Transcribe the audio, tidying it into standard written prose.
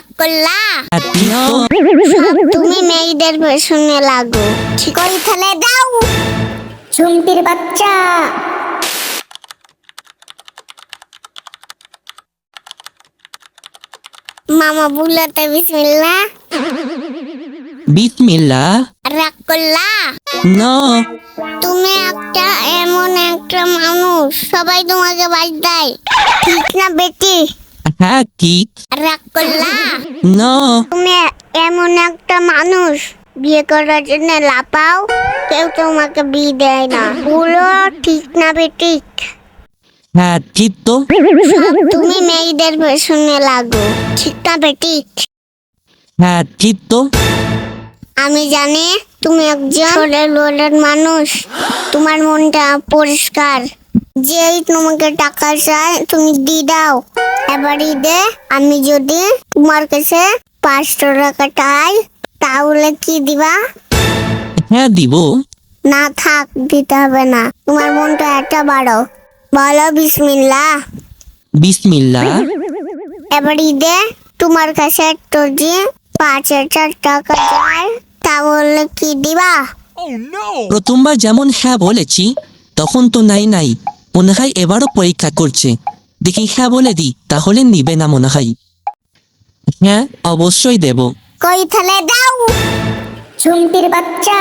রাগ করলা? No. সব তুমি মেয়েদের পেছনে লাগো। কই ফেলে দাও ঝুমপির বাচ্চা। মামা বুলাতে বিসমিল্লাহ। Bismillah. রাগ করলা? No. তুমি এমন একটা মানুষ, সবাই তোমাকে বাদ দেয়, ঠিক না বেটি? হ্যাঁ ঠিক। রাগ করলা? No. তুমি এমন একটা মানুষ, বিয়ে করার জন্য লাপাও, কেউ তোমাকে বিয়ে দেয় না, বলো ঠিক না বেটি? হ্যাঁ ঠিক তো। সব তুমি মেয়েদের পেছনে লাগো, ঠিক না বেটি? হ্যাঁ ঠিক তো। আমি জানি তুমি একজন লোলের মানুষ, তোমার মনটা পরিষ্কার, যেই তোমাকে টাকা চায় তুমি দিয়ে দাও। এবার ঈদে আমি যদি তোমার কাছে 500 টাকা চাই, তাহলে কি দিবা? হ্যাঁ দিব। না থাক, দিতে হবে না, তোমার মনটা এত বড়, বলো বিসমিল্লাহ। Bismillah. এবার ঈদে তোমার কাছে যদি 5,000 টাকা চাই, তাহলে কি দিবা? প্রথমবার যেমন হ্যাঁ বলেছি তখন তো নাই, মনে হয় এবারও পরীক্ষা করছে, দেখি হ্যাঁ বলে দি তাহলে নিবে না মনে হয়। হ্যাঁ অবশ্যই দেব। কই ফেলে দাও ঝুমপির বাচ্চা।